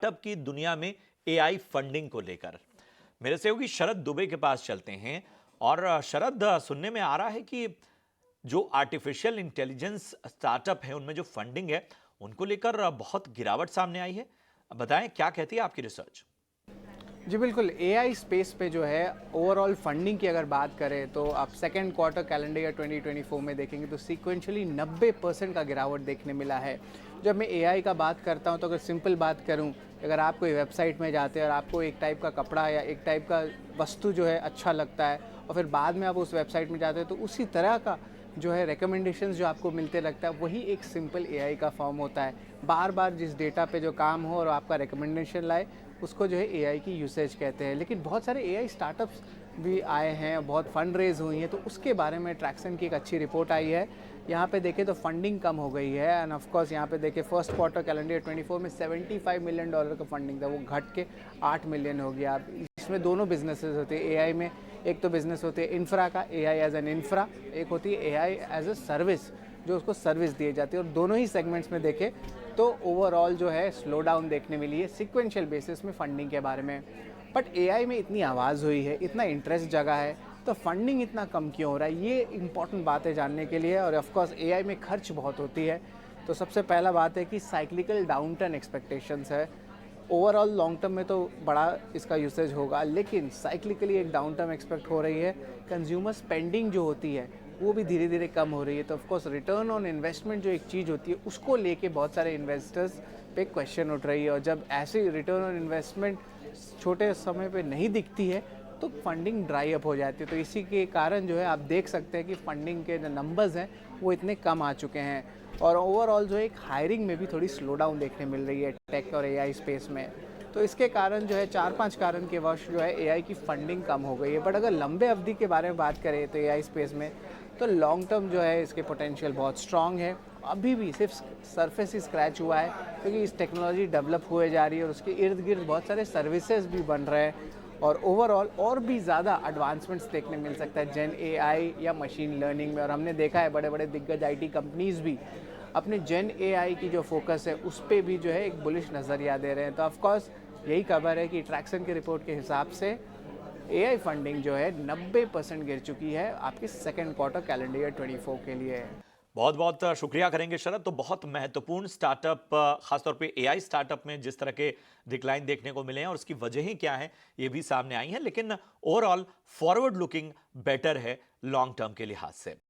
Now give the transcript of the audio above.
Startup की दुनिया में एआई फंडिंग को लेकर मेरे सहयोगी शरद दुबे के पास चलते हैं। और शरद, सुनने में आ रहा है कि जो आर्टिफिशियल इंटेलिजेंस स्टार्टअप है उनमें जो फंडिंग है उनको लेकर बहुत गिरावट सामने आई है। बताएं क्या कहती है आपकी रिसर्च। जी बिल्कुल, एआई स्पेस पे जो है ओवरऑल फंडिंग की अगर बात करें तो आप सेकेंड क्वार्टर कैलेंडर ईयर 2024 में देखेंगे तो सीक्वेंशियली 90% का गिरावट देखने मिला है। जब मैं एआई का बात करता हूं तो अगर सिंपल बात करूं, अगर आप कोई वेबसाइट में जाते हैं और आपको एक टाइप का कपड़ा या एक टाइप का वस्तु जो है अच्छा लगता है और फिर बाद में आप उस वेबसाइट में जाते हैं तो उसी तरह का जो है रिकमेंडेशंस जो आपको मिलते लगता है वही एक सिंपल एआई का फॉर्म होता है। बार बार जिस डेटा पे जो काम हो और आपका रिकमेंडेशन लाए उसको जो है एआई की यूसेज कहते हैं। लेकिन बहुत सारे एआई स्टार्टअप्स भी आए हैं, बहुत फंड रेज हुई हैं, तो उसके बारे में ट्रैक्सन की एक अच्छी रिपोर्ट आई है। यहाँ पे देखें तो फंडिंग कम हो गई है एंड ऑफ कोर्स यहाँ पे देखें फर्स्ट क्वार्टर कैलेंडर 24 में $75 मिलियन का फंडिंग था, वो घट के 8 मिलियन हो गया। इसमें दोनों बिजनेसेस होते हैं एआई में, एक तो बिजनेस होती है इंफ्रा का, एआई एज एन इंफ्रा, एक होती है एआई एज अ सर्विस जो उसको सर्विस दी जाती है। और दोनों ही सेगमेंट्स में देखें तो ओवरऑल जो है स्लो डाउन देखने मिली है सिक्वेंशियल बेसिस में फंडिंग के बारे में। बट एआई में इतनी आवाज़ हुई है, इतना इंटरेस्ट जगा है, तो फंडिंग इतना कम क्यों हो रहा है, ये इंपॉर्टेंट बात है जानने के लिए। और ऑफकोर्स एआई में खर्च बहुत होती है। तो सबसे पहला बात है कि साइक्लिकल डाउन टर्न एक्सपेक्टेशंस है। ओवरऑल लॉन्ग टर्म में तो बड़ा इसका यूसेज होगा, लेकिन साइक्लिकली एक डाउन टर्म एक्सपेक्ट हो रही है। कंज्यूमर स्पेंडिंग जो होती है वो भी धीरे धीरे कम हो रही है। तो ऑफकोर्स रिटर्न ऑन इन्वेस्टमेंट जो एक चीज़ होती है उसको लेके बहुत सारे इन्वेस्टर्स पे क्वेश्चन उठ रही है। और जब ऐसी रिटर्न ऑन इन्वेस्टमेंट छोटे समय पे नहीं दिखती है तो फंडिंग ड्राई अप हो जाती है। तो इसी के कारण जो है आप देख सकते हैं कि फंडिंग के जो नंबर्स हैं वो इतने कम आ चुके हैं। और ओवरऑल जो है एक हायरिंग में भी थोड़ी स्लो डाउन देखने मिल रही है टेक और एआई स्पेस में। तो इसके कारण जो है 4-5 कारण के वर्ष जो है एआई की फंडिंग कम हो गई है। बट अगर लंबे अवधि के बारे में बात करें तो एआई स्पेस में तो लॉन्ग टर्म जो है इसके पोटेंशियल बहुत स्ट्रांग है। अभी भी सिर्फ सरफेस ही स्क्रैच हुआ है क्योंकि इस टेक्नोलॉजी डेवलप हुए जा रही है और उसके इर्द गिर्द बहुत सारे सर्विसेज भी बन रहे हैं। और ओवरऑल और भी ज़्यादा एडवांसमेंट्स देखने मिल सकता है जेन एआई या मशीन लर्निंग में। और हमने देखा है बड़े बड़े दिग्गज आईटी कंपनीज भी अपने जेन एआई की जो फोकस है उस पर भी जो है एक बुलिश नज़रिया दे रहे हैं। तो ऑफकोर्स यही खबर है कि ट्रैक्सन की रिपोर्ट के हिसाब से एआई फंडिंग जो है 90% गिर चुकी है आपके सेकेंड क्वार्टर कैलेंडर ईयर 24 के लिए। बहुत बहुत शुक्रिया करेंगे शरद। तो बहुत महत्वपूर्ण स्टार्टअप, खासतौर पे एआई स्टार्टअप में जिस तरह के डिक्लाइन देखने को मिले हैं और उसकी वजहें क्या हैं ये भी सामने आई हैं, लेकिन ओवरऑल फॉरवर्ड लुकिंग बेटर है लॉन्ग टर्म के लिहाज से।